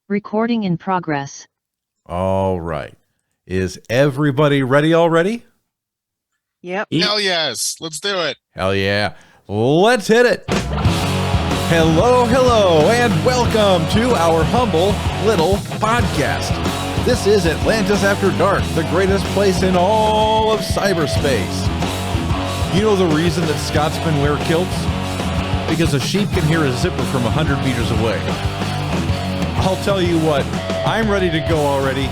Recording in progress. All right. Is everybody ready already? Yep. Hell yes. Let's do it. Hell yeah. Let's hit it. Hello, and welcome to our humble little podcast. This is Atlantis After Dark, the greatest place in all of cyberspace. You know the reason that Scotsmen wear kilts? Because a sheep can hear a zipper from 100 meters away. I'll tell you what, I'm ready to go already.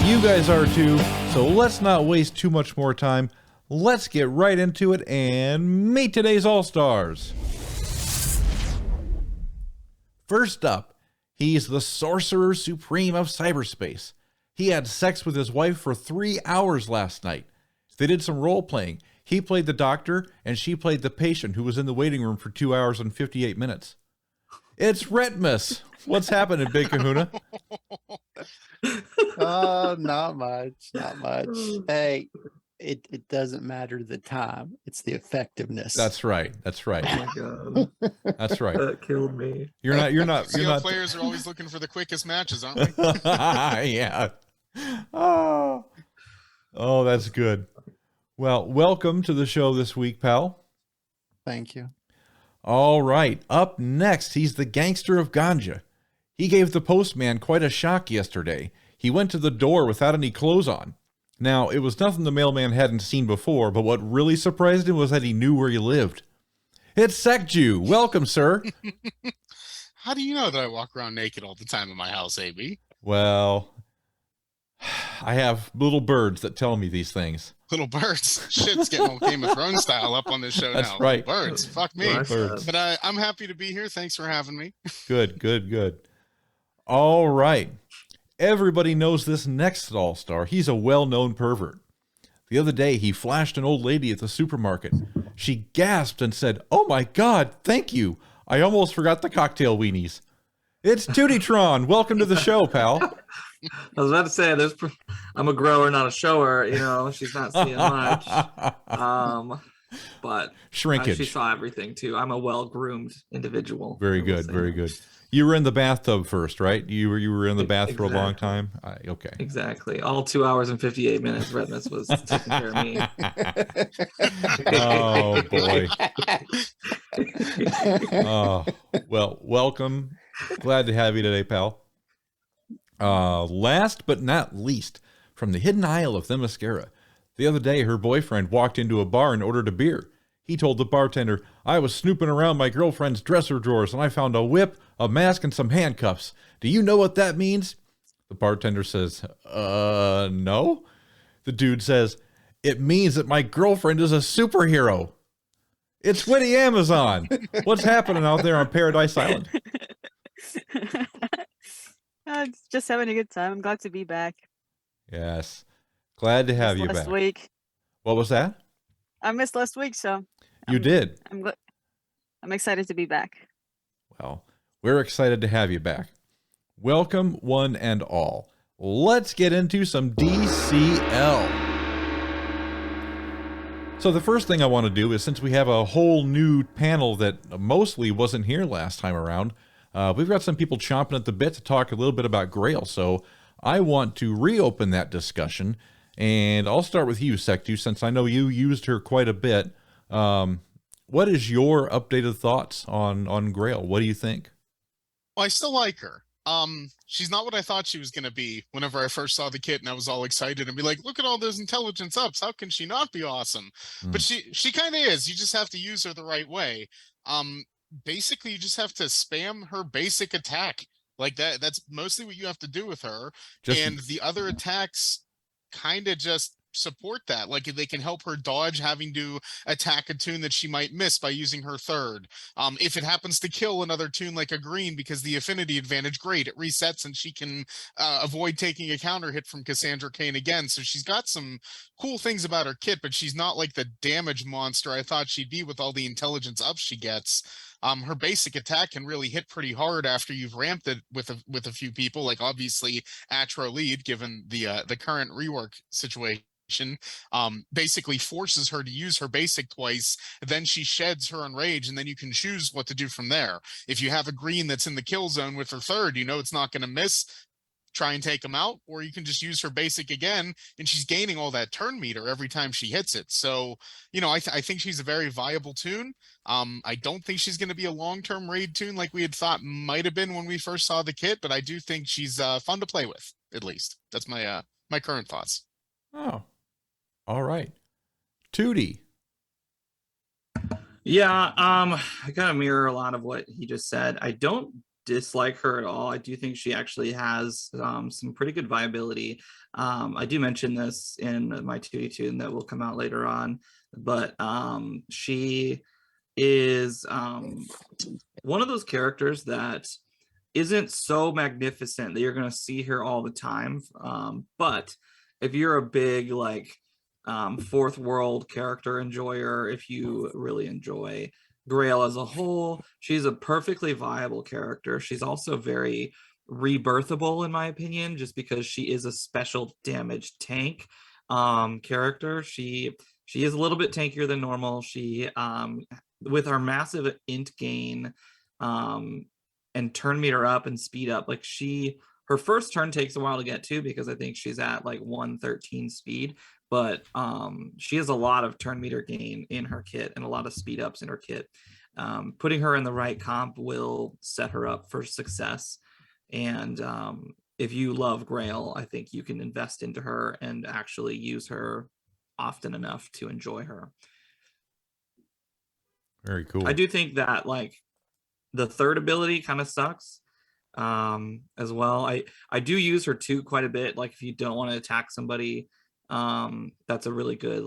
You guys are too, so let's not waste too much more time. Let's get right into it and meet today's All-Stars. First up, he's the Sorcerer Supreme of cyberspace. He had sex with his wife for 3 hours last night. They did some role-playing. He played the doctor, and she played the patient who was in the waiting room for 2 hours and 58 minutes. It's Retmus. What's happening, Big Kahuna? Not much. Hey, it doesn't matter the time. It's the effectiveness. That's right. Oh my god. That's right. That killed me. You're not. Players are always looking for the quickest matches, aren't we? Yeah. Oh, that's good. Well, welcome to the show this week, pal. Thank you. All right. Up next, he's the gangster of ganja. He gave the postman quite a shock yesterday. He went to the door without any clothes on. Now, it was nothing the mailman hadn't seen before, but what really surprised him was that he knew where he lived. It's Sekju. Welcome, sir. How do you know that I walk around naked all the time in my house, AB? Well, I have little birds that tell me these things. Little birds. Shit's getting all Game of Thrones style up on this show That's now. right. Birds. Fuck me. Birds. But I'm happy to be here. Thanks for having me. Good. All right. Everybody knows this next All-Star. He's a well-known pervert. The other day, he flashed an old lady at the supermarket. She gasped and said, "Oh my God, thank you. I almost forgot the cocktail weenies." It's Tutitron. Welcome to the show, pal. I was about to say, I'm a grower, not a shower. You know, she's not seeing much. But Shrinkage. she saw everything too. I'm a well-groomed individual. Very good. You were in the bathtub first, right? You were in the bath for a long time? Okay. Exactly. All 2 hours and 58 minutes, Redness was taking care of me. Oh, boy. Oh, well, welcome. Glad to have you today, pal. Last but not least, from the hidden isle of Themyscira, the other day her boyfriend walked into a bar and ordered a beer. He told the bartender, "I was snooping around my girlfriend's dresser drawers and I found a whip, a mask, and some handcuffs. Do you know what that means?" The bartender says, no. The dude says, "It means that my girlfriend is a superhero." It's Witty Amazon. What's happening out there on Paradise Island? Just having a good time. I'm glad to be back. Yes. Glad to have you Last back. week. What was that? I missed last week, so You did. I'm excited to be back. Well, we're excited to have you back. Welcome, one and all. Let's get into some DCL. So the first thing I want to do is, since we have a whole new panel that mostly wasn't here last time around, we've got some people chomping at the bit to talk a little bit about Grail. So I want to reopen that discussion, and I'll start with you, Sektu, since I know you used her quite a bit. What is your updated thoughts on Grail? What do you think? Well, I still like her. She's not what I thought she was going to be whenever I first saw the kit, and I was all excited and be like, look at all those intelligence ups. How can she not be awesome? But she kind of is. You just have to use her the right way. Basically, you just have to spam her basic attack. Like that's mostly what you have to do with her. And the other attacks kind of just support that. Like they can help her dodge having to attack a toon that she might miss by using her third. If it happens to kill another toon like a green because the affinity advantage, great, it resets and she can avoid taking a counter hit from Cassandra Cain again. So she's got some cool things about her kit, but she's not like the damage monster I thought she'd be with all the intelligence ups she gets. Her basic attack can really hit pretty hard after you've ramped it with a few people, like obviously Atro lead, given the current rework situation. Basically forces her to use her basic twice, then she sheds her enrage, and then you can choose what to do from there. If you have a green that's in the kill zone with her third, you know it's not going to miss, try and take him out, or you can just use her basic again, and she's gaining all that turn meter every time she hits it. So, I think she's a very viable tune. I don't think she's going to be a long-term raid tune like we had thought might have been when we first saw the kit, but I do think she's fun to play with, at least. That's my my current thoughts. Oh, all right. Tootie. Yeah, I kind of mirror a lot of what he just said. I don't dislike her at all. I do think she actually has some pretty good viability. I do mention this in my 2D tune that will come out later on, but she is one of those characters that isn't so magnificent that you're going to see her all the time. But if you're a big fourth world character enjoyer, if you really enjoy Grail as a whole, she's a perfectly viable character. She's also very rebirthable in my opinion, just because she is a special damage tank character. She is a little bit tankier than normal. She with her massive int gain and turn meter up and speed up, her first turn takes a while to get to because I think she's at 113 speed, but she has a lot of turn meter gain in her kit and a lot of speed ups in her kit. Putting her in the right comp will set her up for success. And if you love Grail, I think you can invest into her and actually use her often enough to enjoy her. Very cool. I do think that the third ability kind of sucks as well. I do use her too quite a bit. If you don't want to attack somebody, that's a really good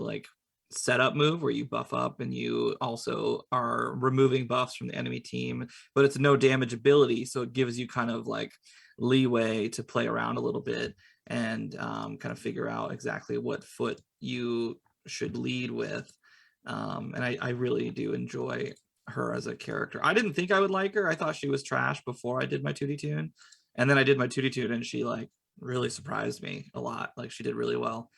setup move where you buff up and you also are removing buffs from the enemy team, but it's no damage ability, so it gives you kind of leeway to play around a little bit and kind of figure out exactly what foot you should lead with. And I really do enjoy her as a character. I didn't think I would like her. I thought she was trash before I did my 2D tune, and then I did my 2D tune and she really surprised me a lot. She did really well.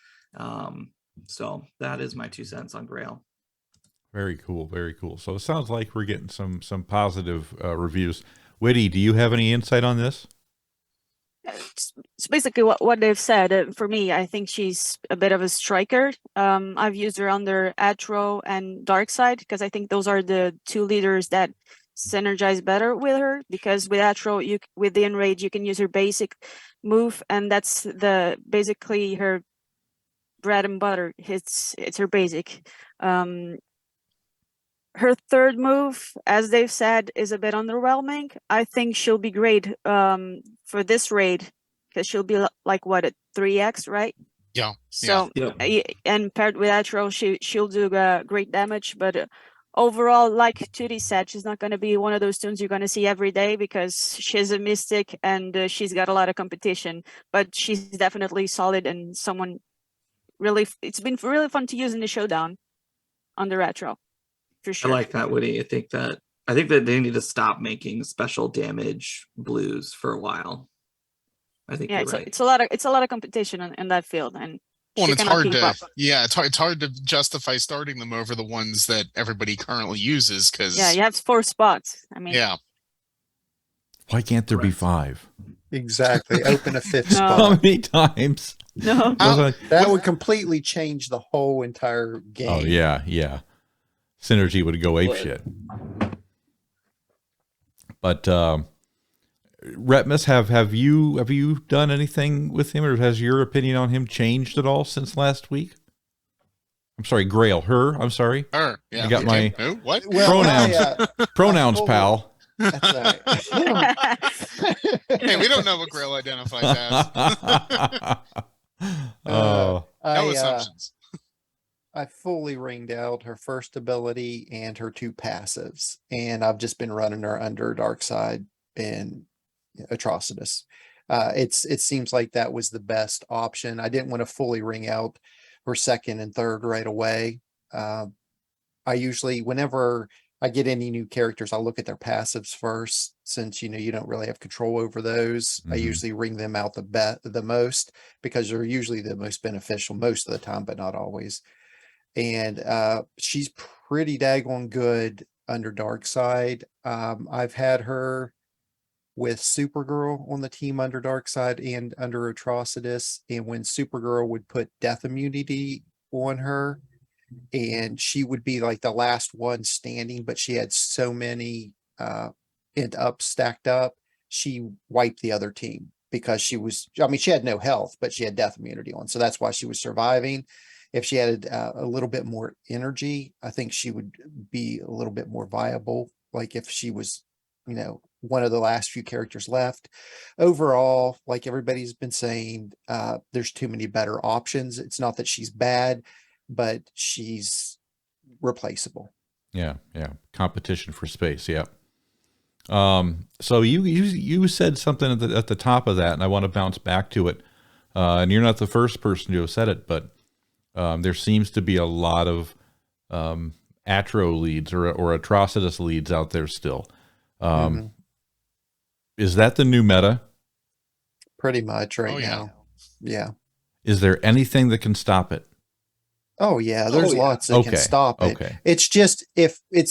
So that is my 2 cents on Grail. Very cool. Very cool. So it sounds like we're getting some positive reviews. Witty, do you have any insight on this? It's basically what they've said. For me, I think she's a bit of a striker. I've used her under Atro and Darkside because I think those are the two leaders that synergize better with her, because with Atro, with the Enrage, you can use her basic move, and that's basically her bread and butter. It's her basic. Her third move, as they've said, is a bit underwhelming. I think she'll be great for this raid because she'll be what, at 3x, right? Yeah. So Yeah. And paired with Atro, she'll do great damage. But overall, like 2D said, she's not going to be one of those tunes you're going to see every day because she's a mystic and she's got a lot of competition. But she's definitely solid and someone really. It's been really fun to use in the showdown under Atro. For sure. I like that, Woody. I think that they need to stop making special damage blues for a while. I think you're right. It's a lot of competition in that field, and it's hard to it's hard to justify starting them over the ones that everybody currently uses because you have 4 spots. I mean, why can't there be 5? Exactly. Open a 5th No. spot. How many times? No. That would completely change the whole entire game. Oh yeah. Synergy would go apeshit. But Retmus, have you done anything with him, or has your opinion on him changed at all since last week? I'm sorry, Grail. I'm sorry. Her. Yeah. I got my what? pronouns. Pronouns, pal. That's all right. Hey, we don't know what Grail identifies as. Oh, no assumptions. I fully ringed out her first ability and her 2 passives, and I've just been running her under Darkside and Atrocitus. It seems like that was the best option. I didn't want to fully ring out her second and third right away. I usually, whenever I get any new characters, I'll look at their passives first, since you don't really have control over those. I usually ring them out the most because they're usually the most beneficial most of the time, but not always. And she's pretty daggone good under Darkside. I've had her with Supergirl on the team under Darkseid and under Atrocitus. And when Supergirl would put death immunity on her, and she would be like the last one standing, but she had so many stacked up, she wiped the other team because she had no health, but she had death immunity on. So that's why she was surviving. If she had a little bit more energy, I think she would be a little bit more viable. Like if she was, one of the last few characters left. Overall, like everybody's been saying, there's too many better options. It's not that she's bad, but she's replaceable. Yeah. Competition for space. Yeah. So you said something at the top of that, and I want to bounce back to it. And you're not the first person to have said it, but there seems to be a lot of Atro leads or Atrocitus leads out there still. Is that the new meta? Pretty much right now. Yeah. Is there anything that can stop it? Oh yeah, there's lots that can stop it. Okay. It's just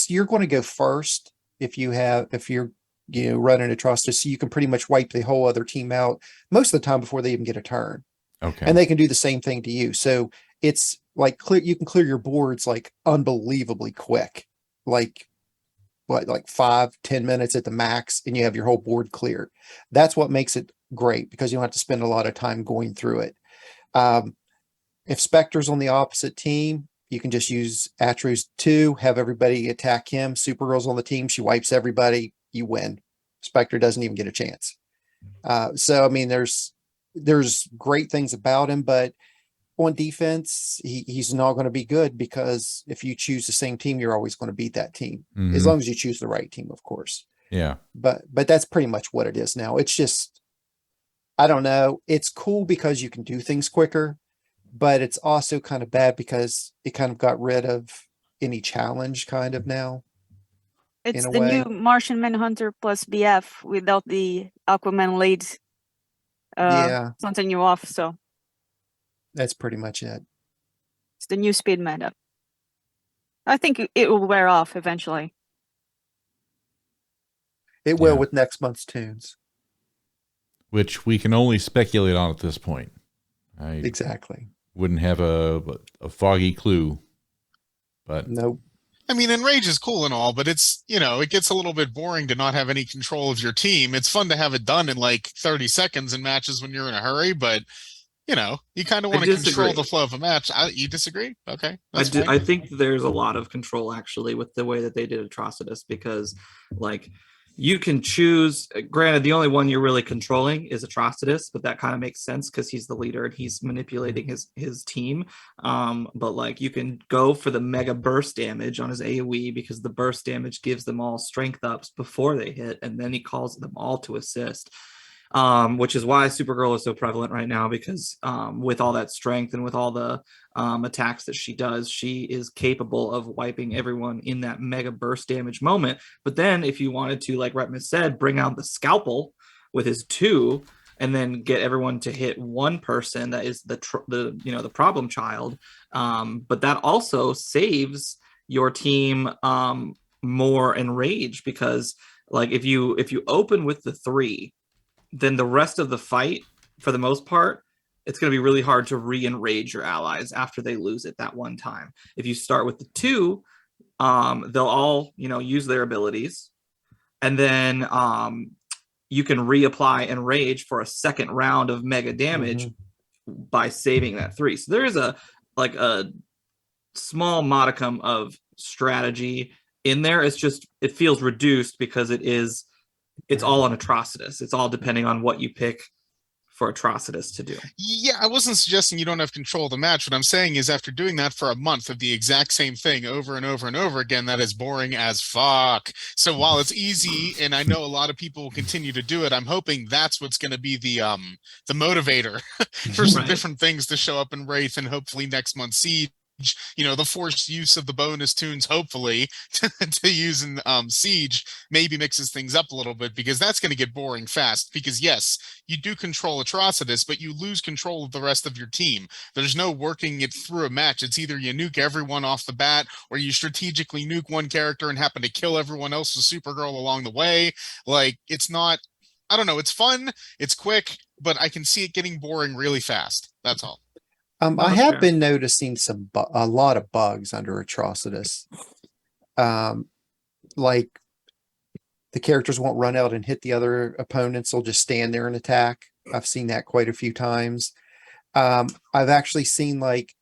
you're going to go first if you're running Atrocitus, so you can pretty much wipe the whole other team out most of the time before they even get a turn. Okay. And they can do the same thing to you. So it's like you can clear your boards like unbelievably quick. Like 5-10 minutes at the max, and you have your whole board cleared. That's what makes it great, because you don't have to spend a lot of time going through it. If Spectre's on the opposite team, you can just use Atrus 2, have everybody attack him. Supergirl's on the team, she wipes everybody, you win. Spectre doesn't even get a chance. So I mean, there's great things about him, but on defense, he's not going to be good, because if you choose the same team, you're always going to beat that team, as long as you choose the right team, of course. Yeah. But that's pretty much what it is now. It's just, I don't know. It's cool because you can do things quicker, but it's also kind of bad because it kind of got rid of any challenge kind of now. It's the new Martian Manhunter plus BF without the Aquaman leads. Something you off, so. That's pretty much it. It's the new speed meta. I think it will wear off eventually. It will with next month's tunes. Which we can only speculate on at this point. Exactly. Wouldn't have a foggy clue. But nope. I mean, Enrage is cool and all, but it's, it gets a little bit boring to not have any control of your team. It's fun to have it done in like 30 seconds in matches when you're in a hurry, but you kind of want to control the flow of a match. You disagree? Okay. I think there's a lot of control actually with the way that they did Atrocitus, because like you can choose, granted, the only one you're really controlling is Atrocitus, but that kind of makes sense because he's the leader and he's manipulating his team. But like you can go for the mega burst damage on his AoE, because the burst damage gives them all strength ups before they hit, and then he calls them all to assist. Which is why Supergirl is so prevalent right now, because with all that strength and with all the attacks that she does, she is capable of wiping everyone in that mega burst damage moment. But then if you wanted to, like Retmus said, bring out the scalpel with his 2 and then get everyone to hit one person, that is the problem child. But that also saves your team more enraged, because like if you open with the 3, then the rest of the fight, for the most part, it's going to be really hard to re-enrage your allies after they lose it that one time. If you start with the 2, they'll all, use their abilities, and then you can reapply enrage for a second round of mega damage by saving that 3. So there is a small modicum of strategy in there. It's just, it feels reduced because it's all on Atrocitus. It's all depending on what you pick for Atrocitus to do. Yeah, I wasn't suggesting you don't have control of the match. What I'm saying is, after doing that for a month of the exact same thing over and over and over again, that is boring as fuck. So while it's easy, and I know a lot of people will continue to do it, I'm hoping that's what's going to be the motivator for some different things to show up in Wraith, and hopefully next month's Siege. The forced use of the bonus tunes, hopefully, to use in Siege, maybe mixes things up a little bit, because that's going to get boring fast. Because yes, you do control Atrocitus, but you lose control of the rest of your team. There's no working it through a match. It's either you nuke everyone off the bat, or you strategically nuke one character and happen to kill everyone else with Supergirl along the way. Like, it's not I don't know. It's fun. It's quick, but I can see it getting boring really fast. That's all. I that's have fair. been noticing a lot of bugs under Atrocitus. Like the characters won't run out and hit the other opponents; they'll just stand there and attack. I've seen that quite a few times. I've actually seen like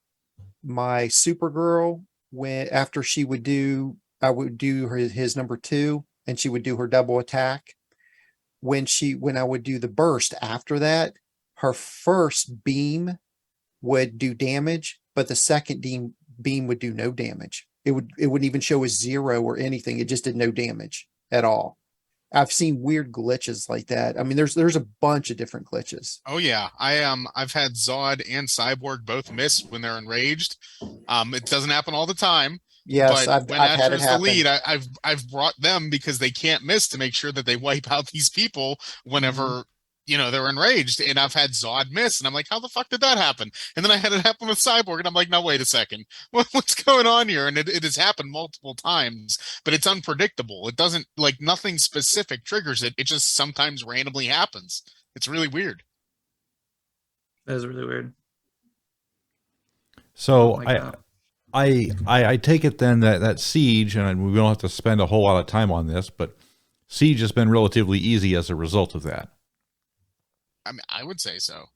my Supergirl when after she would do, I would do his number 2, and she would do her double attack. When I would do the burst after that, her first beam would do damage, but the second beam would do no damage. It wouldn't even show a 0 or anything. It just did no damage at all. I've seen weird glitches like that. I mean, there's a bunch of different glitches. Oh yeah, I've had Zod and Cyborg both miss when they're enraged. It doesn't happen all the time, Yes, but when I've had it Atro's the happen. lead, I've brought them because they can't miss to make sure that they wipe out these people whenever they're enraged. And I've had Zod miss, and I'm like, how the fuck did that happen? And then I had it happen with Cyborg, and I'm like, no, wait a second, what's going on here? And it has happened multiple times, but it's unpredictable. It doesn't like nothing specific triggers it. It just sometimes randomly happens. It's really weird. That is really weird. So Like that. I take it then that Siege, and we don't have to spend a whole lot of time on this, but Siege has been relatively easy as a result of that. I mean, I would say so.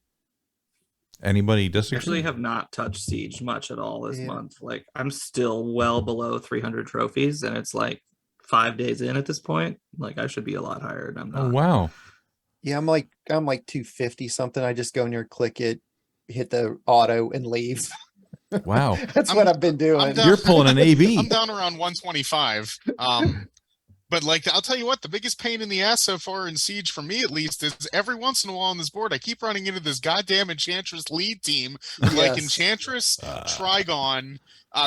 Anybody disagree? Actually have not touched Siege much at all this Yeah. month. Like I'm still well below 300 trophies, and it's like 5 days in at this point. Like I should be a lot higher, and I'm not. Oh wow. Yeah, I'm like 250 something. I just go in there, click it, hit the auto, and leave. Wow. That's what I've been doing. down- You're pulling an AB. I'm down around 125. But like I'll tell you what, the biggest pain in the ass so far in Siege for me at least is every once in a while on this board I keep running into this goddamn Enchantress lead team with like Yes. Enchantress, Trigon,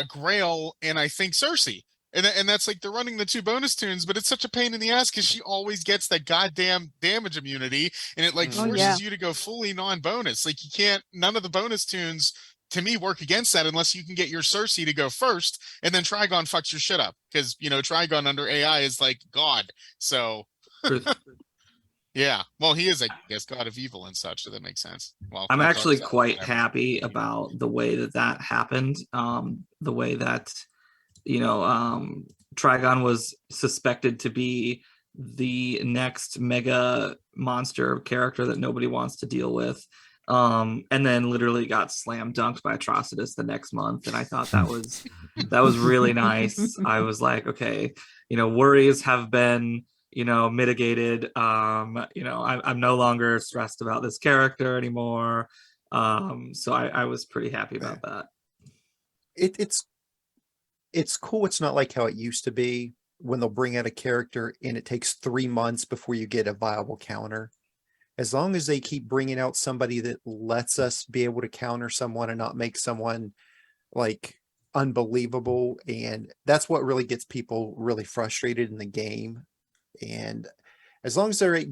Grail, and I think Cersei. And that's like they're running the 2 bonus tunes, but it's such a pain in the ass because she always gets that goddamn damage immunity, and it like Oh, forces yeah. you to go fully non-bonus. Like you can't, none of the bonus tunes to me work against that unless you can get your Cersei to go first, and then Trigon fucks your shit up because Trigon under AI is like God. So Truth. yeah, well he is, I guess, God of Evil and such, so that makes sense. Well, I'm God actually of quite whatever. happy about the way that happened. The way that Trigon was suspected to be the next mega monster character that nobody wants to deal with, and then literally got slam dunked by Atrocitus the next month. And I thought that was really nice. I was like, okay, worries have been mitigated. I'm no longer stressed about this character anymore. So I was pretty happy about that. It's cool. It's not like how it used to be when they'll bring out a character and it takes 3 months before you get a viable counter. As long as they keep bringing out somebody that lets us be able to counter someone and not make someone like unbelievable, and that's what really gets people really frustrated in the game. And as long as they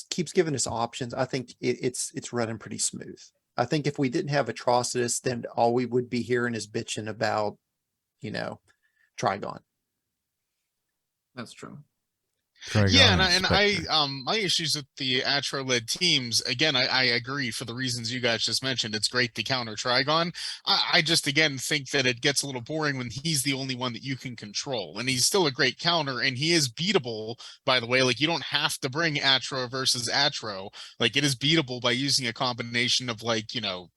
keeps giving us options, I think it's running pretty smooth. I think if we didn't have Atrocitus, then all we would be hearing is bitching about, Trigon. That's true. Yeah, Trigon and Spectre. my issues with the Atro-led teams, again, I agree for the reasons you guys just mentioned. It's great to counter Trigon. I just, again, think that it gets a little boring when he's the only one that you can control. And he's still a great counter, and he is beatable, by the way. Like, you don't have to bring Atro versus Atro. Like, it is beatable by using a combination of, like,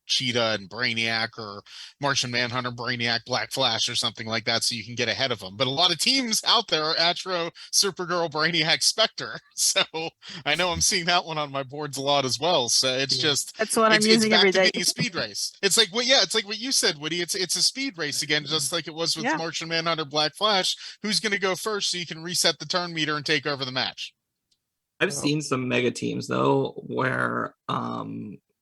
Cheetah and Brainiac, or Martian Manhunter, Brainiac, Black Flash, or something like that, so you can get ahead of them. But a lot of teams out there are Atro, Supergirl, Brainiac, Spectre. So I know I'm seeing that one on my boards a lot as well. So it's just That's what I'm it's using back every to day. being a speed race. It's like it's like what you said, Woody. It's a speed race again, just like it was with Yeah. Martian Manhunter, Black Flash. Who's going to go first so you can reset the turn meter and take over the match? I've Well- seen some mega teams though where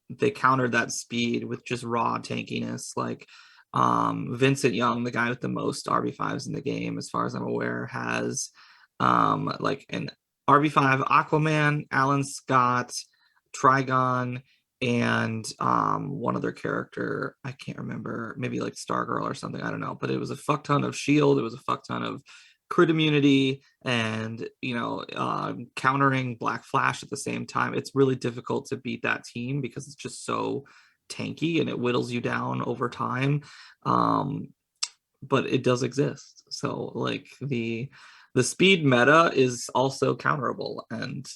they countered that speed with just raw tankiness. Like Vincent Young, the guy with the most RB5s in the game, as far as I'm aware, has like an RB5 Aquaman, Alan Scott, Trigon, and one other character. I can't remember, maybe like Stargirl or something. I don't know, but it was a fuck ton of shield. It was a fuck ton of crit immunity and countering Black Flash at the same time, it's really difficult to beat that team because it's just so tanky and it whittles you down over time. But it does exist. So like the speed meta is also counterable, and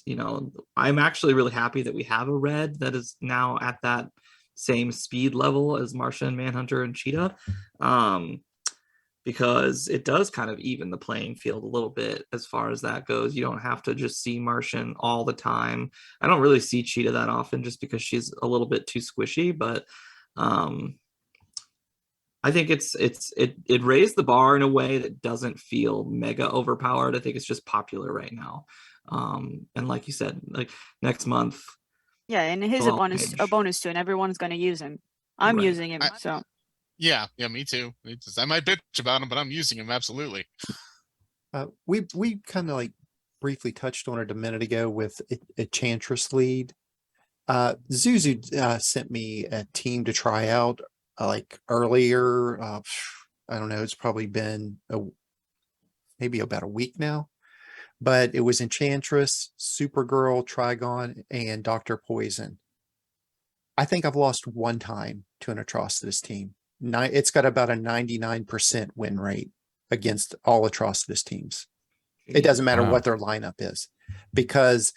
I'm actually really happy that we have a red that is now at that same speed level as Martian, Manhunter, and Cheetah. Because it does kind of even the playing field a little bit as far as that goes. You don't have to just see Martian all the time. I don't really see Cheetah that often just because she's a little bit too squishy, but I think it raised the bar in a way that doesn't feel mega overpowered. I think it's just popular right now. And like you said, like next month. Yeah, and he's a bonus too, and everyone's gonna use him. I'm using him, so. Yeah, me too. I might bitch about him, but I'm using him absolutely. We kind of like briefly touched on it a minute ago with Enchantress lead. Zuzu sent me a team to try out like earlier. I don't know. It's probably been maybe about a week now, but it was Enchantress, Supergirl, Trigon, and Dr. Poison. I think I've lost one time to an Atrocitus team. It's got about a 99% win rate against all Atrocitus teams. It doesn't matter what their lineup is, because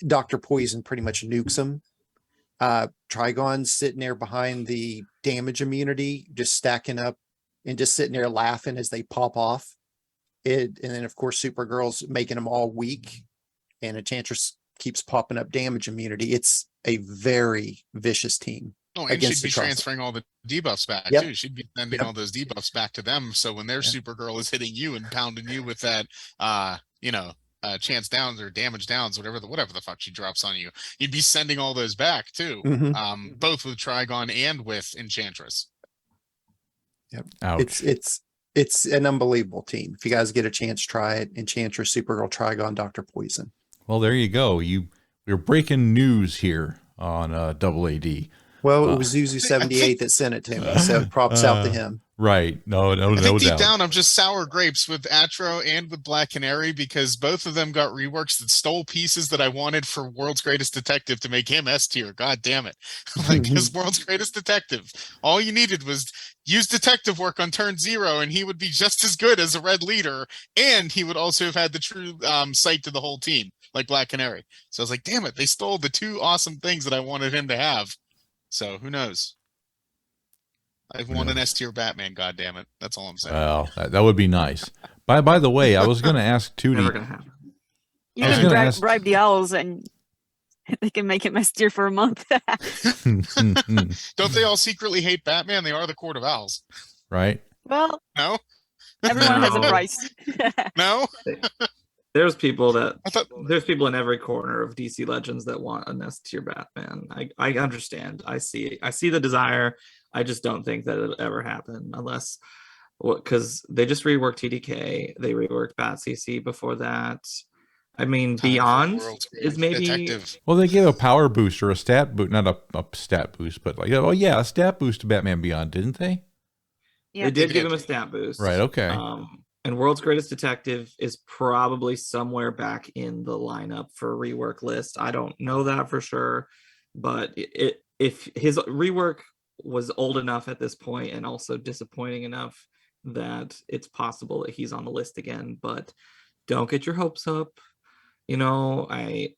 Dr. Poison pretty much nukes them. Trigon's sitting there behind the damage immunity, just stacking up and just sitting there laughing as they pop off. And then of course Supergirl's making them all weak, and Enchantress keeps popping up damage immunity. It's a very vicious team. Oh, and she'd be transferring all the debuffs back too. She'd be sending all those debuffs back to them. So when their Supergirl is hitting you and pounding you with that, chance downs or damage downs, whatever the fuck she drops on you, you'd be sending all those back too. Both with Trigon and with Enchantress. Yep. Ouch. It's an unbelievable team. If you guys get a chance, try it. Enchantress, Supergirl, Trigon, Dr. Poison. Well, there you go. We're breaking news here on Double AD. Well, it was Zuzu78 that sent it to me, so props out to him. Right. No I think deep doubt. down, I'm just sour grapes with Atro and with Black Canary, because both of them got reworks that stole pieces that I wanted for World's Greatest Detective to make him S tier. God damn it. Like his World's Greatest Detective. All you needed was use detective work on turn 0, and he would be just as good as a red leader, and he would also have had the true sight to the whole team, like Black Canary. So I was like, damn it, they stole the two awesome things that I wanted him to have. So who knows? I've won an S tier Batman. God damn it! That's all I'm saying. Well, that would be nice. By the way, I was going to ask Tootie. Never gonna happen. You can bribe the owls, and they can make him S tier for a month. Don't they all secretly hate Batman? They are the Court of Owls, right? Well, no. Everyone has a price. No. There's people in every corner of DC Legends that want an S tier Batman. I understand. I see the desire. I just don't think that it'll ever happen unless, because they just reworked TDK. They reworked Bat CC before that. I mean, Beyond is maybe detective. Well, they gave a power boost or a stat boost, not a stat boost, but like, oh yeah, a stat boost to Batman Beyond, didn't they? Yeah, they did give him a stat boost. Right. Okay. And World's Greatest Detective is probably somewhere back in the lineup for rework list. I don't know that for sure, but if his rework was old enough at this point and also disappointing enough that it's possible that he's on the list again. But don't get your hopes up. I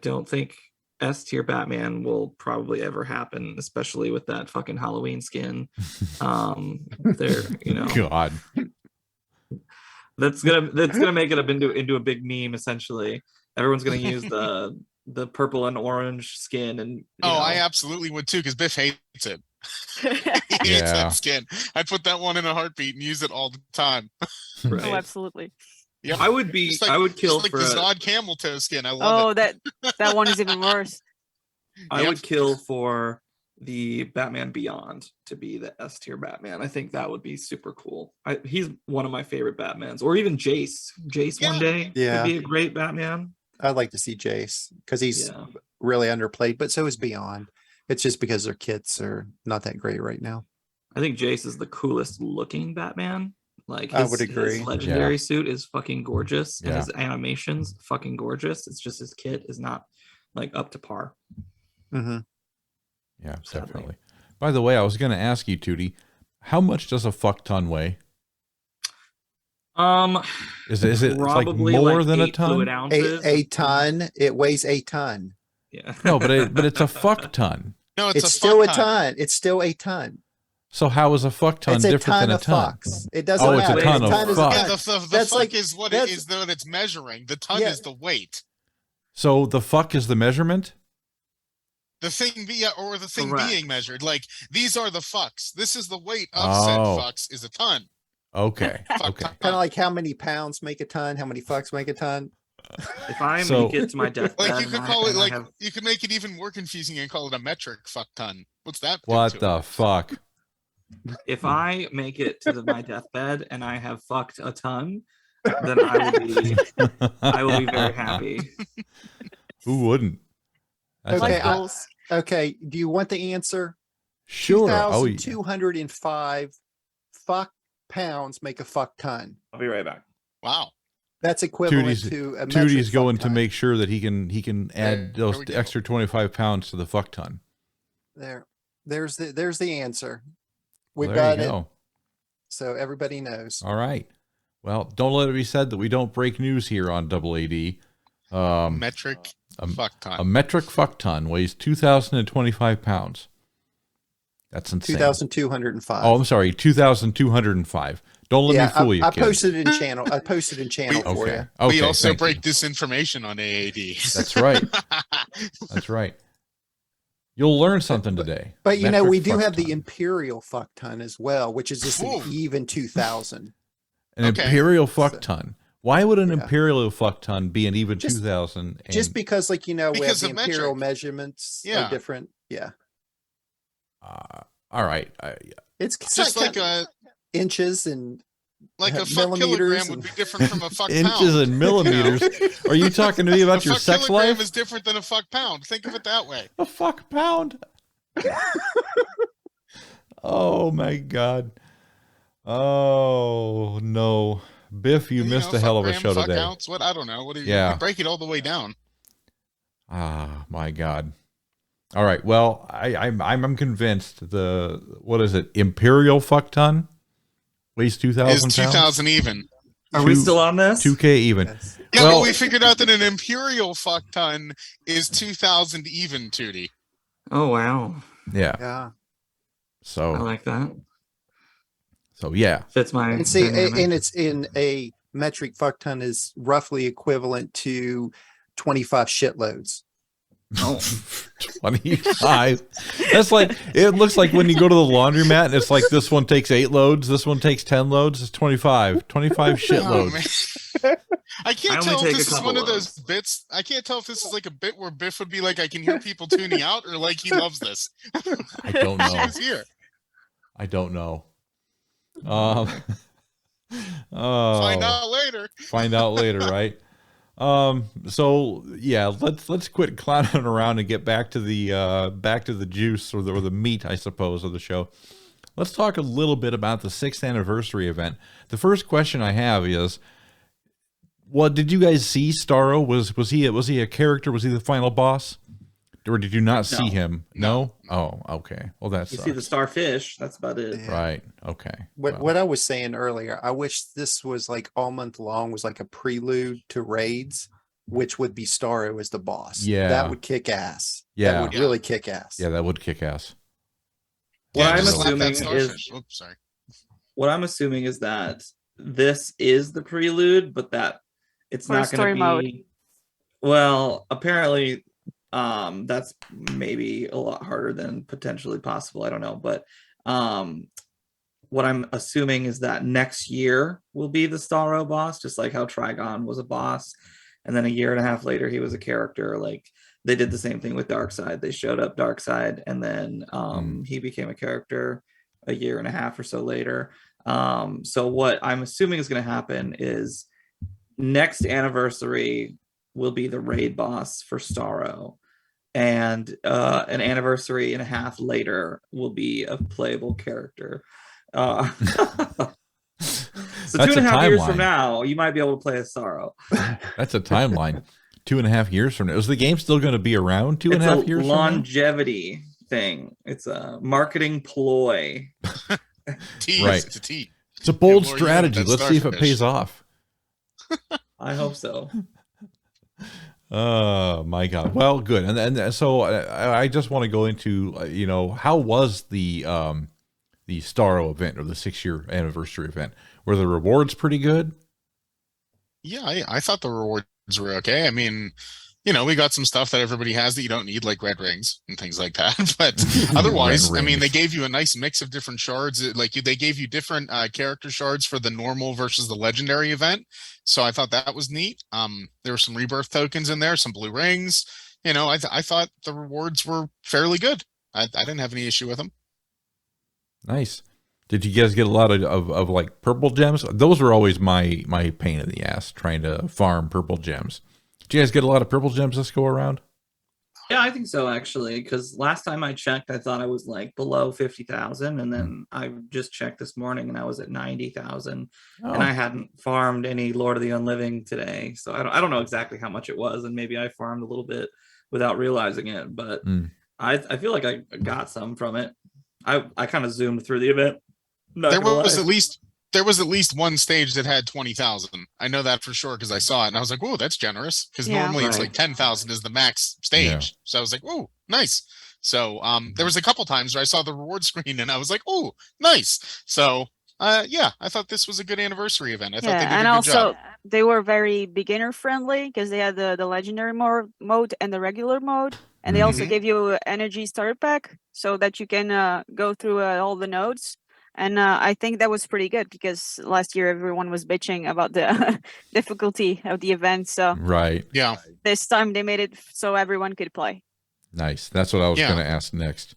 don't think S tier Batman will probably ever happen, especially with that fucking Halloween skin. God. That's gonna make it up into a big meme. Essentially, everyone's gonna use the purple and orange skin, and I absolutely would too, because Biff hates it. He hates that skin. I'd put that one in a heartbeat and use it all the time. Right. Oh, absolutely. Yeah, I would kill for the Zod camel toe skin. I love it. that one is even worse. I would kill for the Batman Beyond to be the S tier Batman. I think that would be super cool. He's one of my favorite Batmans, or even Jace. One day would be a great Batman. I'd like to see Jace because he's really underplayed, but so is Beyond. It's just because their kits are not that great right now. I think Jace is the coolest looking Batman, Like I would his agree. legendary Yeah. suit is fucking gorgeous, and Yeah. his animations fucking gorgeous. It's just his kit is not like up to par. Mm-hmm. Yeah, Sadly. definitely. By the way, I was going to ask you, Tootie, how much does a fuck ton weigh? Is it it's like Probably more like than a 8 fluid ton? ounces. A ton. It weighs a ton. Yeah. No, but it's a fuck ton. No, It's a still a fuck ton. ton. It's still a ton. So how is a fuck ton It's a different ton than a of ton? fucks. It doesn't Oh, it's a matter. ton of is a fuck. Yeah, ton. the That's fuck like- is what that's- it is that it's measuring. The ton Yeah. is the weight. So the fuck is the measurement? The thing or the thing Correct. being measured. Like, these are the fucks. This is the weight of said Oh. fucks is a ton. Okay. Fuck Okay. ton. Kind of like how many pounds make a ton, how many fucks make a ton. If I So- make it to my deathbed, Like, you could and call it I like have- you could make it even more confusing and call it a metric fuck ton. What's that? do What to the it? fuck? if I make it to my deathbed and I have fucked a ton, then I will be very happy. Who wouldn't? That's Okay, Life like, goals. Okay, do you want the answer? sure. Oh, yeah. 2,205 fuck pounds make a fuck ton. I'll be right back. Wow. That's equivalent Tootie's- to a metric Tootie's fuck going to ton. make sure that he can add There those we go. extra 25 pounds to the fuck ton. There's the answer. We've There got you it, go. so everybody knows. All right. Well, don't let it be said that we don't break news here on Double AD. Metric fuck ton. A metric fuck ton weighs 2,025 pounds. That's insane. 2,205. Oh, I'm sorry, 2,205. Don't let me fool you, I kid. posted it in channel. I posted in channel for Okay. you. Okay. We also thank break you. this information on AAD. That's right. That's right. You'll learn something today. But you know, Metric we do fuck have the ton. imperial fuck ton as well, which is just Ooh. an even 2,000. An Okay. imperial fuck So- ton. Why would an Yeah. imperial fuck ton be an even Just- 2,000? Just because, like, you know, we have Because the of imperial metric. measurements Yeah. are different. Yeah, All right. it's Just like a inches and fuck millimeters kilogram would and- be different from a fuck Inches pound. and millimeters. Are you talking to me A about your fuck sex kilogram life? is different than a fuck pound. Think of it that way. A fuck pound. Oh my god. Oh no. Biff, you missed a know, hell of fuck a gram, show fuck today. ounce, what I don't know. What do you, Yeah. you break it all the way down? Ah, my god. All right. Well, I'm convinced the what is it? Imperial fuck ton weighs 2,000 Is pounds. 2,000 even? Are we Two- still on this? 2K even. Yes. Yeah, Well- but we figured out that an imperial fuck ton is 2,000 even, Tootie. Oh wow, Yeah. Yeah. I So like that. yeah. Fits my And see, dynamic. and it's in a metric fuck ton is roughly equivalent to 25 shitloads. Oh. 25. That's like it looks like when you go to the laundromat and it's like this one takes 8 loads, this one takes 10 loads, it's 25. 25 Oh, shitloads. man. I can't I only tell if take a this is couple one of loads. those bits. I can't tell if this is like a bit where Biff would be like, I can hear people tuning out, or like he loves this. I don't She know. was here. I don't know. Oh, Find out later. find out later, right? So yeah, let's quit clowning around and get back to the juice or the meat, I suppose, of the show. Let's talk a little bit about the 6th anniversary event. The first question I have is, what did you guys see? Starro, was he a character? Was he the final boss, or did you not see No. him? No. Oh, okay. Well, that's You see the starfish. That's about it. Yeah. right. Okay. Well, What I was saying earlier, I wish this was like all month long was like a prelude to raids, which would be Starro as the boss. Yeah. That would kick ass. Yeah. That would Yeah. really kick ass. yeah, that would kick ass. What Yeah, I'm just slap that assuming is starfish. Oops, sorry. what I'm assuming is that this is the prelude, but that it's For not story going to mode. be. Well, apparently, that's maybe a lot harder than potentially possible. I don't know, but what I'm assuming is that next year will be the Starro boss, just like how Trigon was a boss, and then a year and a half later he was a character. Like they did the same thing with Darkseid. They showed up Darkseid, and then he became a character a year and a half or so later. So what I'm assuming is going to happen is next anniversary will be the raid boss for Starro, and an anniversary and a half later will be a playable character. So That's 2.5 years from timeline. now, you might be able to play as Sorrow. That's a timeline. 2.5 years from now. Is the game still going to be around 2.5 years from now? Longevity thing. It's a marketing ploy. Tease. Right. It's a tease. It's a bold Yeah, more you strategy. want, Let's see if it starfish. pays off. I hope so. Oh my God. Well, good. And so I just want to go into, how was the Starro event or the 6-year anniversary event? Were the rewards pretty good? Yeah, I thought the rewards were okay. I mean, we got some stuff that everybody has that you don't need, like red rings and things like that. But otherwise, Red I mean, they rings. gave you a nice mix of different shards. Like they gave you different character shards for the normal versus the legendary event. So I thought that was neat. There were some rebirth tokens in there, some blue rings. I thought the rewards were fairly good. I didn't have any issue with them. Nice. Did you guys get a lot of like purple gems? Those were always my pain in the ass, trying to farm purple gems. Did you guys get a lot of purple gems this go around? Yeah, I think so, actually, because last time I checked, I thought I was like below 50,000, and then I just checked this morning and I was at 90,000, and I hadn't farmed any Lord of the Unliving today, so I don't know exactly how much it was, and maybe I farmed a little bit without realizing it, but I feel like I got some from it. I kind of zoomed through the event. There was at least one stage that had 20,000. I know that for sure because I saw it and I was like, "Whoa, that's generous." Because normally it's like 10,000 is the max stage. Yeah. So I was like, "Whoa, nice." So there was a couple times where I saw the reward screen and I was like, "Oh, nice." So yeah, I thought this was a good anniversary event. I thought they did and a good also job. they were very beginner friendly because they had the legendary mode and the regular mode, and they also gave you an energy starter pack so that you can go through all the nodes. And I think that was pretty good because last year everyone was bitching about the difficulty of the event. So Right. Yeah. this time they made it so everyone could play. Nice. That's what I was going to ask next.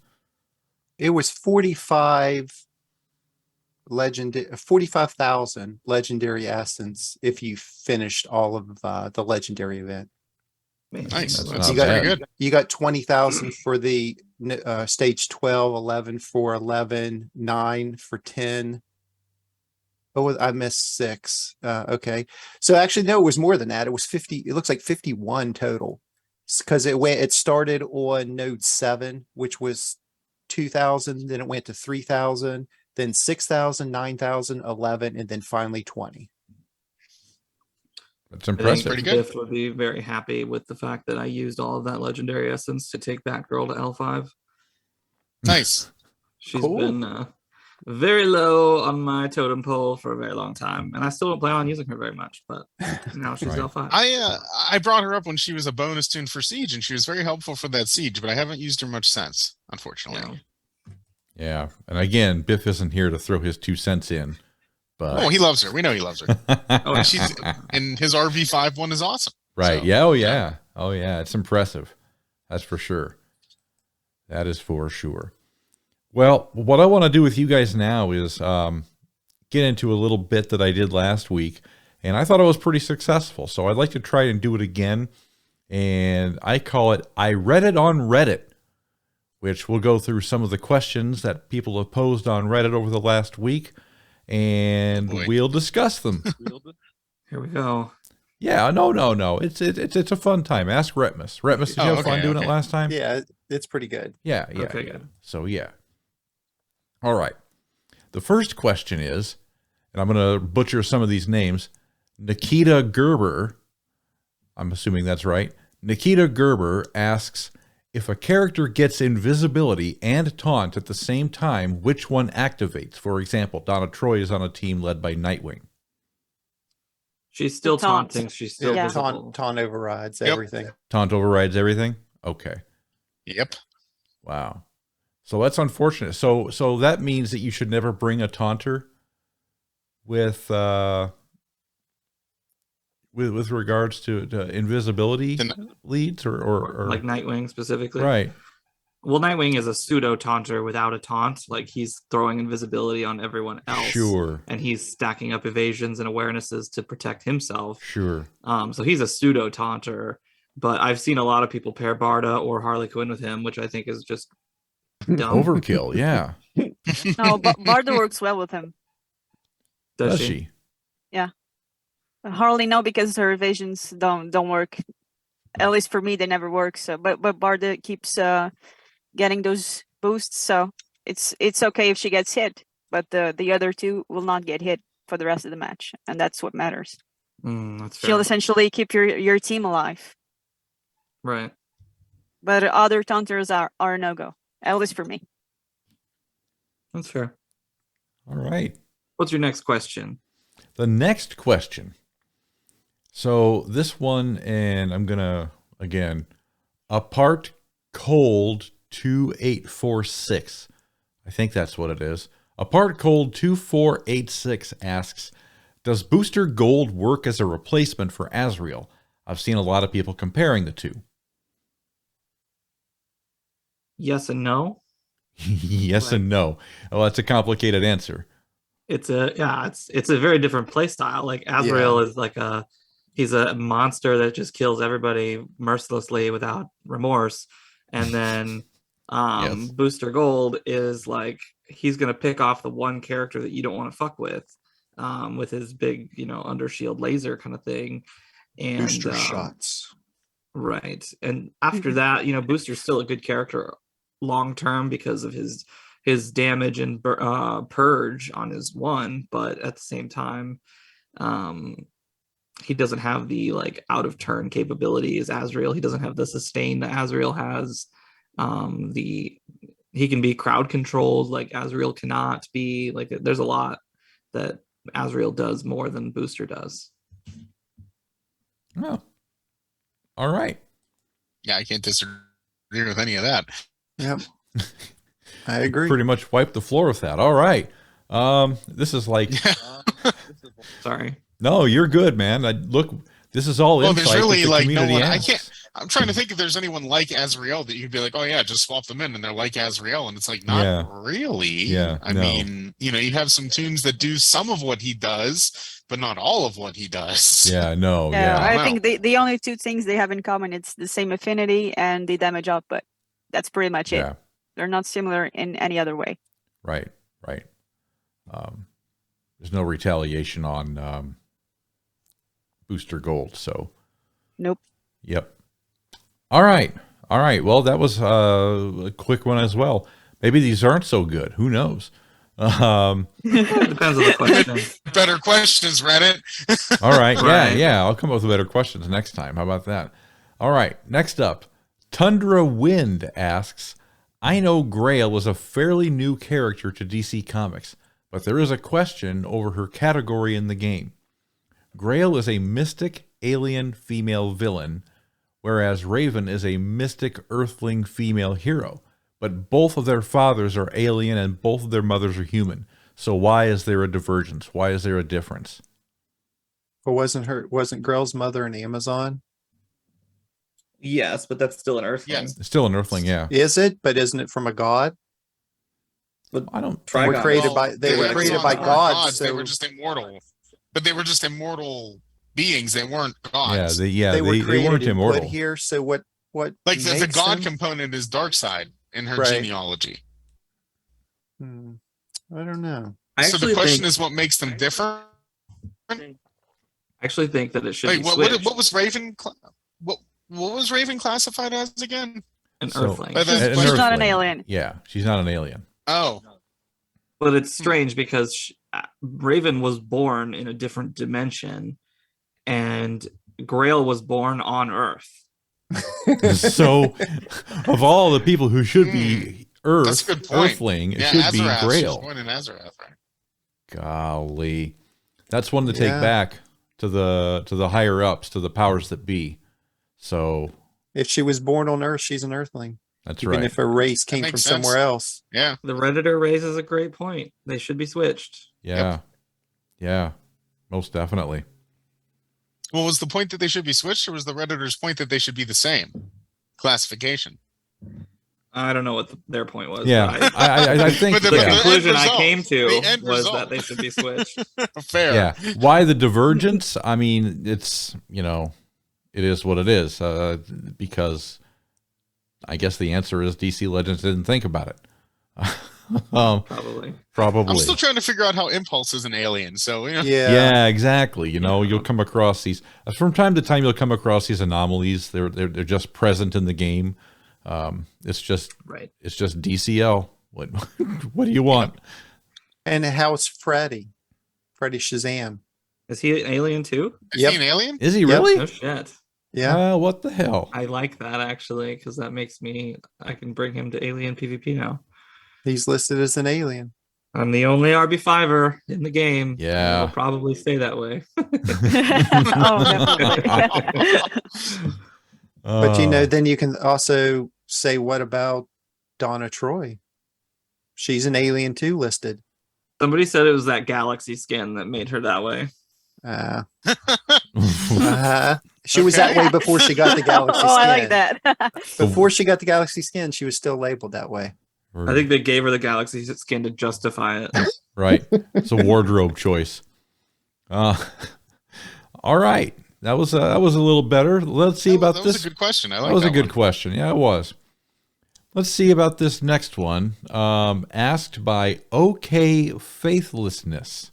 It was 45,000 legendary essence if you finished all of the legendary event. Nice. That's That's not pretty bad. good. You got 20,000 for the stage 12, 11 for 11, 9 for 10. Oh, I missed 6. Okay. So actually, no, it was more than that. It was 50. It looks like 51 total because it started on node 7, which was 2,000. Then it went to 3,000, then 6,000, 9,000, 11, and then finally 20. That's I think impressive. Pretty good. Biff would be very happy with the fact that I used all of that legendary essence to take Batgirl to L5. Nice. She's Cool. been very low on my totem pole for a very long time, and I still don't plan on using her very much, but now she's Right. L5. I brought her up when she was a bonus tune for Siege, and she was very helpful for that Siege, but I haven't used her much since, unfortunately. Yeah. And again, Biff isn't here to throw his 2 cents in. But Oh, he loves her. We know he loves her. Oh, yeah. She's and his RV5 one is awesome. right. So, Yeah. Oh, yeah. Oh, yeah. It's impressive. That's for sure. That is for sure. Well, what I want to do with you guys now is get into a little bit that I did last week, and I thought it was pretty successful. So I'd like to try and do it again, and I call it I Read It on Reddit, which will go through some of the questions that people have posed on Reddit over the last week, and Boy. we'll discuss them. Here we go. Yeah, no. It's a fun time. Ask Retmus. Retmus, did you have fun doing it last time? Yeah, it's pretty good. Yeah. Okay, good. So, yeah. All right. The first question is, and I'm going to butcher some of these names, Nikita Gerber, I'm assuming that's right. Nikita Gerber asks, if a character gets invisibility and taunt at the same time, which one activates? For example, Donna Troy is on a team led by Nightwing. She's still Taunt. taunting. She's still Yeah. visible. Taunt overrides Yep. everything. Taunt overrides everything? Okay. Yep. Wow. So that's unfortunate. So that means that you should never bring a taunter with regards to invisibility leads or like Nightwing specifically. right. Well, Nightwing is a pseudo taunter without a taunt. Like he's throwing invisibility on everyone else. Sure. And he's stacking up evasions and awarenesses to protect himself. Sure. So he's a pseudo taunter. But I've seen a lot of people pair Barda or Harley Quinn with him, which I think is just dumb. Overkill, yeah. No, but Barda works well with him. Does Does she? she? Hardly no, because her evasions don't work. At least for me, they never work. So, but Barda keeps getting those boosts, so it's okay if she gets hit, but the other two will not get hit for the rest of the match, and that's what matters. That's fair. She'll essentially keep your team alive. Right. But other taunters are a no-go, at least for me. That's fair. All right. What's your next question? The next question. So this one, and I'm going to, again, Apart Cold 2846. I think that's what it is. Apart Cold 2486 asks, does Booster Gold work as a replacement for Azrael? I've seen a lot of people comparing the two. Yes and no. Yes and no. Well, that's a complicated answer. It's a very different play style. Like Azrael is like he's a monster that just kills everybody mercilessly without remorse. And then Yes. Booster Gold is like he's gonna pick off the one character that you don't want to fuck with his big, under shield laser kind of thing. And Booster shots. Right. And after that, Booster's still a good character long term because of his damage and purge on his one, but at the same time, he doesn't have the like out of turn capability as Azrael. He doesn't have the sustain that Azrael has. He can be crowd controlled like Azrael cannot be. Like there's a lot that Azrael does more than Booster does. Oh. All right. Yeah, I can't disagree with any of that. Yep. I agree. Pretty much wiped the floor with that. All right. This is like Sorry. No, you're good, man. Look, this is all Well, insight there's really that the like no community one. I asks. can't. I'm trying to think if there's anyone like Azrael that you'd be like, oh yeah, just swap them in, and they're like Azrael, and it's like not really. Yeah, I mean, you have some tunes that do some of what he does, but not all of what he does. Yeah, no, Yeah, yeah. I think the only two things they have in common, it's the same affinity and the damage output. That's pretty much it. Yeah. They're not similar in any other way. Right. There's no retaliation on Booster Gold, so. Nope. Yep. All right. Well, that was a quick one as well. Maybe these aren't so good. Who knows? Depends on the question. Better questions, Reddit. All right. Right. Yeah. I'll come up with better questions next time. How about that? All right. Next up, Tundra Wind asks, I know Grail was a fairly new character to DC Comics, but there is a question over her category in the game. Grail is a mystic alien female villain, whereas Raven is a mystic earthling female hero. But both of their fathers are alien and both of their mothers are human. So why is there a divergence? Why is there a difference? But wasn't Grail's mother an Amazon? Yes, but that's still an Earthling. Yes. It's still an earthling, yeah. Is it? But isn't it from a god? But I don't. They were Trigon. created by They were created by not gods. They So were just immortal, but they were just immortal beings. They weren't gods. they were they created weren't and immortal. put here. So what? Like the makes god them? component is dark side in her Right. genealogy. I don't know. I So the actually question think, is, what makes them different? I actually think that it should Wait, be what switched. was Raven? What was Raven classified as again? An So- Earthling. But then- An She's not an earthling. alien. Yeah, she's not an alien. Oh, But it's strange because Raven was born in a different dimension, and Grail was born on Earth. So, of all the people who should be That's a good point. Earthling, it yeah, should Azarath. be She was Grail. born in Azarath, right? Golly, that's one to take Yeah. back to the higher ups, to the powers that be. So If she was born on Earth, she's an Earthling. that's Even right. if a race came from makes somewhere sense. else. Yeah. The Redditor raises a great point. They should be switched. Yeah, most definitely. Well, was the point that they should be switched, or was the Redditor's point that they should be the same classification? I don't know what their point was. Yeah, but I think But the the yeah. conclusion I result- came to the end was result. that they should be switched. Fair. Yeah. Why the divergence? I mean, it's, it is what it is, because I guess the answer is DC Legends didn't think about it. Probably. Probably. I'm still trying to figure out how Impulse is an alien. So yeah. Yeah, exactly. You know, Yeah. you'll come across these from time to time. You'll come across these anomalies. They're just present in the game. It's just Right. It's just DCL. What what do you want? And how's Freddy? Freddy Shazam. Is he an alien too? Is Yep. he an alien? Is he Yep. really? No shit. Yeah. What the hell? I like that actually, because that makes me, I can bring him to alien PvP now. He's listed as an alien. I'm the only RB5er in the game. Yeah. It'll probably stay that way. Oh, definitely. But you know, Uh, then you can also say, what about Donna Troy? She's an alien too, listed. Somebody said it was that galaxy skin that made her that way. She was that way before she got the galaxy skin. Oh, I like that. Before she got the galaxy skin, she was still labeled that way. I think they gave her the galaxy skin to justify it. right. It's a wardrobe choice. All right. That was a little better. Let's see about that this. was a good question. I like That was a good one. question. Yeah, it was. Let's see about this next one. Asked by OK Faithlessness.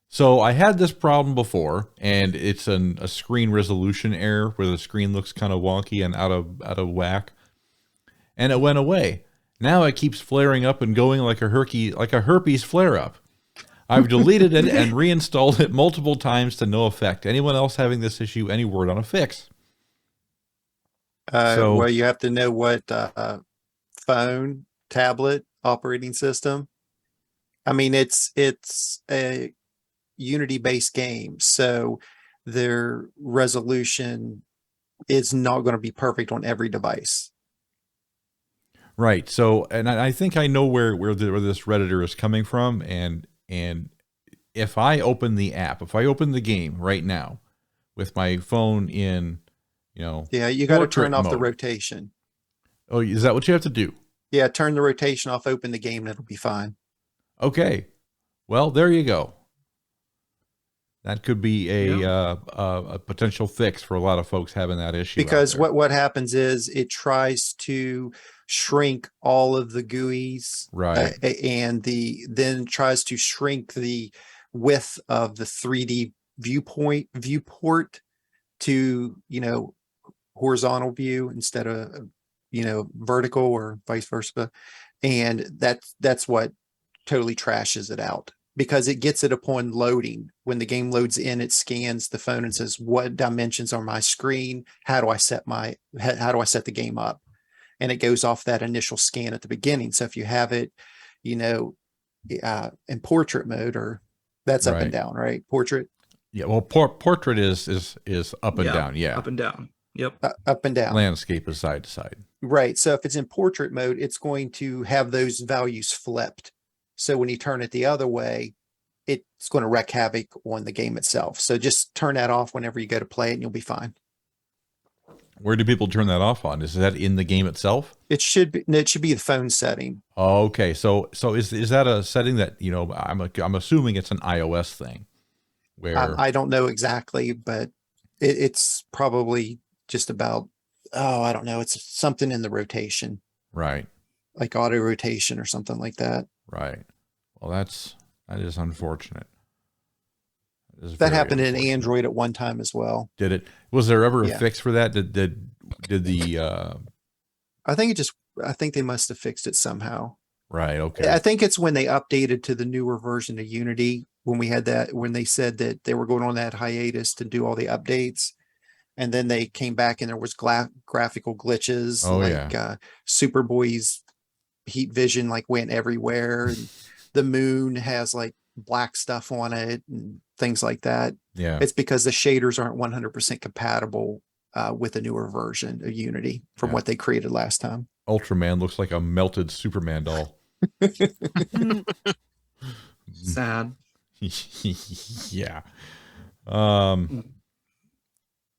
So I had this problem before, and it's a screen resolution error where the screen looks kind of wonky and out of whack, and it went away. Now it keeps flaring up and going like a herpes flare up. I've deleted it and reinstalled it multiple times to no effect. Anyone else having this issue? Any word on a fix? Well, you have to know what phone, tablet, operating system. I mean, it's a Unity-based game, so their resolution is not going to be perfect on every device. Right. So, and I think I know where this Redditor is coming from, and if I open the app, if I open the game right now with my phone in, Yeah, you got to portrait turn off the mode. rotation. Oh, is that what you have to do? Yeah, turn the rotation off, open the game, and it'll be fine. Okay. Well, there you go. That could be a potential fix for a lot of folks having that issue. Because out there. what happens is it tries to shrink all of the GUIs, Right. and then tries to shrink the width of the 3D viewport to horizontal view instead of vertical, or vice versa, and that's what totally trashes it out, because it gets it upon loading. When the game loads in, it scans the phone and says, what dimensions are my screen? How do I set the game up? And it goes off that initial scan at the beginning. So if you have it, in portrait mode, or that's up Right. and down, right? Portrait, Yeah. Well, portrait is up and Yeah, down. Yeah. Up and down. Yep. up and down. Landscape is side to side. Right. So if it's in portrait mode, it's going to have those values flipped. So when you turn it the other way, it's going to wreak havoc on the game itself. So just turn that off whenever you go to play it, and you'll be fine. Where do people turn that off on? Is that in the game itself? It should be the phone setting. Okay. So is that a setting that, I'm assuming it's an iOS thing where I don't know exactly, but it's probably just about, I don't know. It's something in the rotation, right. like auto rotation or something like that. Right. Well, that is unfortunate. Is That very happened in unfortunate. Android at one time as well. Did it? Was there ever a Yeah. fix for that? Did the I think they must have fixed it somehow. right? Okay. I think it's when they updated to the newer version of Unity, when they said that they were going on that hiatus to do all the updates. And then they came back and there was graphical glitches, Oh, Superboy's heat vision went everywhere. And the moon has black stuff on it and things like that. Yeah. It's because the shaders aren't 100% compatible with the newer version of Unity from Yeah. what they created last time. Ultraman looks like a melted Superman doll. Sad. Yeah.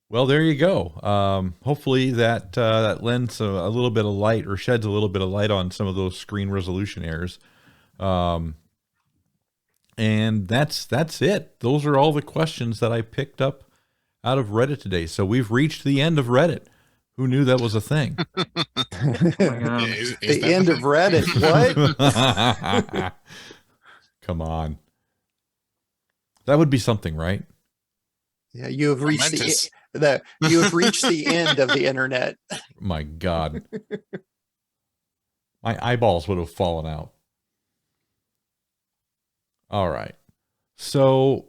Well, there you go. Hopefully that lends a little bit of light, or sheds a little bit of light on some of those screen resolution errors. And that's it. Those are all the questions that I picked up out of Reddit today. So we've reached the end of Reddit. Who knew that was a thing? Yeah, is The that end of thing? Reddit. What? Come on. That would be something, right? Yeah, you have reached Momentous. you have reached the end of the internet. My God. My eyeballs would have fallen out. All right. So,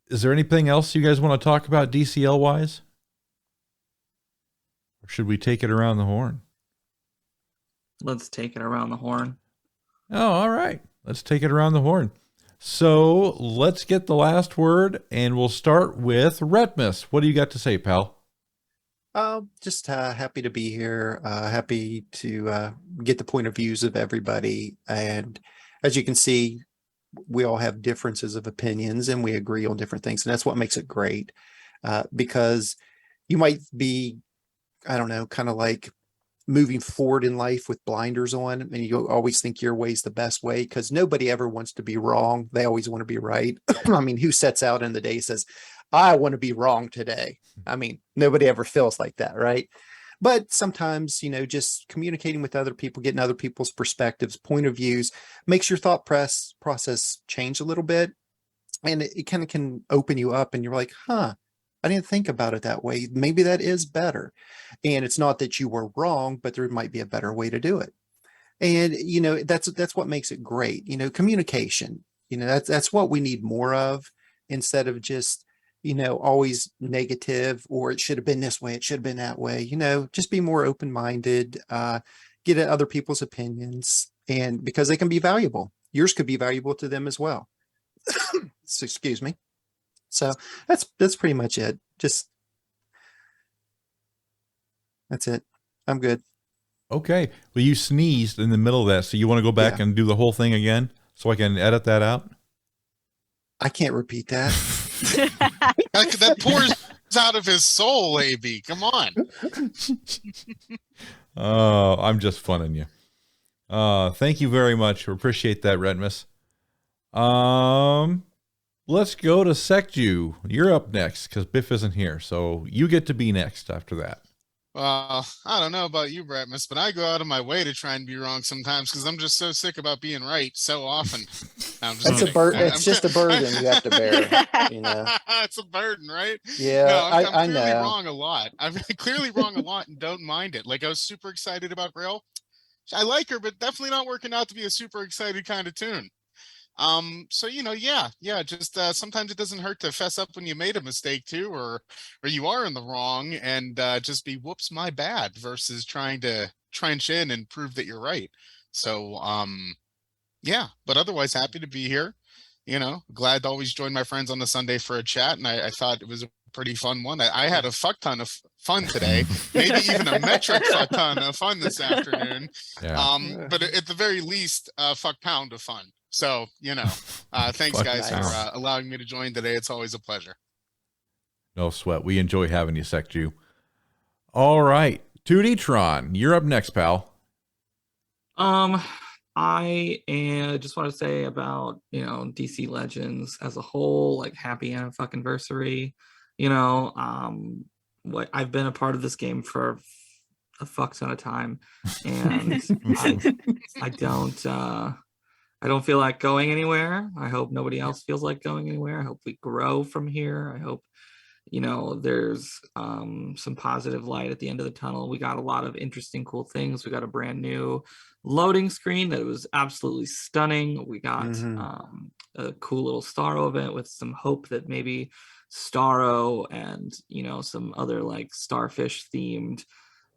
is there anything else you guys want to talk about DCL wise? Or should we take it around the horn? Let's take it around the horn. Oh, all right. Let's take it around the horn. So, let's get the last word, and we'll start with Retmus. What do you got to say, pal? Just happy to be here. Happy to get the point of views of everybody. And as you can see, we all have differences of opinions and we agree on different things. And that's what makes it great. Because you might be, I don't know, kind of like moving forward in life with blinders on, and you always think your way's the best way because nobody ever wants to be wrong. They always want to be right. I mean, who sets out in the day says, I want to be wrong today? I mean, nobody ever feels like that, right? But sometimes, just communicating with other people, getting other people's perspectives, point of views, makes your thought process change a little bit. And it kind of can open you up and you're like, I didn't think about it that way. Maybe that is better. And it's not that you were wrong, but there might be a better way to do it. And, that's what makes it great. Communication, that's what we need more of, instead of just, always negative, or it should have been this way, it should have been that way. Just be more open-minded, get at other people's opinions, and because they can be valuable. Yours could be valuable to them as well. So, excuse me. So that's pretty much it. That's it. I'm good. Okay. Well, you sneezed in the middle of that, so you want to go back and do the whole thing again so I can edit that out? I can't repeat that. That pours out of his soul, AB. Come on. Oh, I'm just funning you. Thank you very much. We appreciate that, Retmus. Let's go to Secju. You're up next because Biff isn't here, so you get to be next after that. I don't know about you, Bratmus, but I go out of my way to try and be wrong sometimes because I'm just so sick about being right so often. No, I'm just That's kidding. a burden. It's just a burden you have to bear. It's a burden, right? Yeah, No, I'm I clearly know. wrong a lot. I'm clearly wrong a lot and don't mind it. Like, I was super excited about Grail. I like her, but definitely not working out to be a super excited kind of tune. So just sometimes it doesn't hurt to fess up when you made a mistake too, or you are in the wrong, and just be whoops, my bad, versus trying to trench in and prove that you're right. So but otherwise happy to be here. Glad to always join my friends on the Sunday for a chat, and I thought it was a pretty fun one. I had a fuck ton of fun today, maybe even a metric fuck ton of fun this afternoon. Yeah. But at the very least, fuck pound of fun. So, thanks guys for allowing me to join today. It's always a pleasure. No sweat. We enjoy having you, Secju. All right. 2D-tron, you're up next, pal. I just want to say about, DC Legends as a whole, like, happy anniversary. What I've been a part of this game for a fuck ton of time, and I don't feel like going anywhere. I hope nobody else feels like going anywhere. I hope we grow from here. I hope, there's some positive light at the end of the tunnel. We got a lot of interesting, cool things. We got a brand new loading screen that was absolutely stunning. We got a cool little Starro event with some hope that maybe Starro and, some other like starfish themed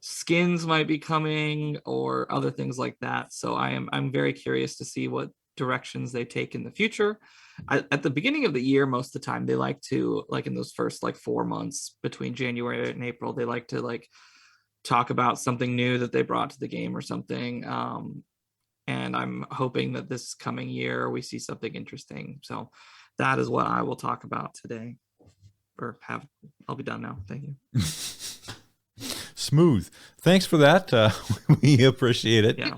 skins might be coming, or other things like that. So I'm very curious to see what directions they take in the future. At the beginning of the year, most of the time they like to, like, in those first 4 months between January and April, they like to talk about something new that they brought to the game or something. And I'm hoping that this coming year we see something interesting. So that is what I will talk about today, I'll be done now. Thank you. Smooth. Thanks for that. We appreciate it. Yeah.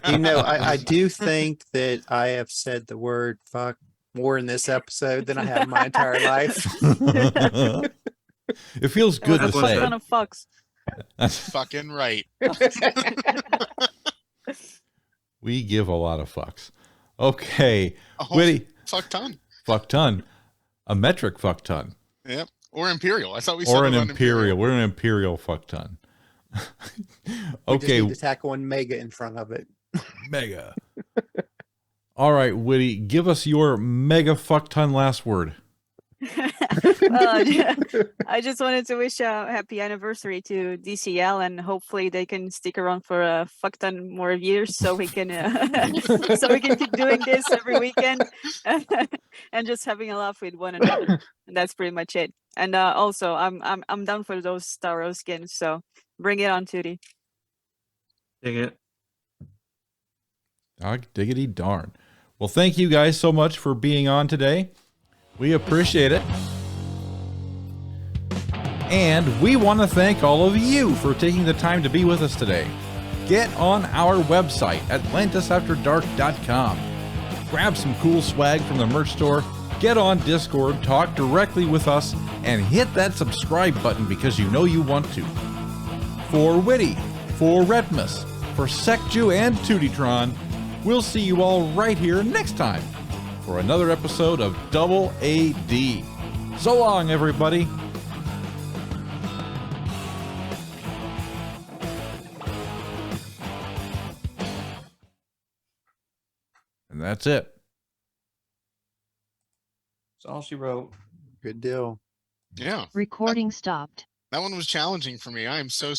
I do think that I have said the word fuck more in this episode than I have my entire life. It feels good to What say. kind of fucks? Fucking right. We give a lot of fucks. Okay. A whole Witty. fuck ton. Fuck ton. A metric fuck ton. Yep. Or imperial. I thought we said Or an about imperial. We're an imperial fuck ton. We just Okay. need to tack one mega in front of it. Mega. All right, Witty, give us your mega fuck ton last word. I just wanted to wish a happy anniversary to DCL, and hopefully they can stick around for a fuck ton more years, so we can keep doing this every weekend and just having a laugh with one another. And that's pretty much it. And also, I'm down for those Starro skins, so bring it on, Tootie. Dig it. Dog diggity darn. Well, thank you guys so much for being on today. We appreciate it. And we want to thank all of you for taking the time to be with us today. Get on our website, atlantisafterdark.com. Grab some cool swag from the merch store, get on Discord, talk directly with us, and hit that subscribe button because you know you want to. For Witty, for Retmus, for Secju and Tootitron, we'll see you all right here next time for another episode of Double AD. So long, everybody. And that's it. That's all she wrote. Good deal. Yeah. Recording stopped. That one was challenging for me. I am so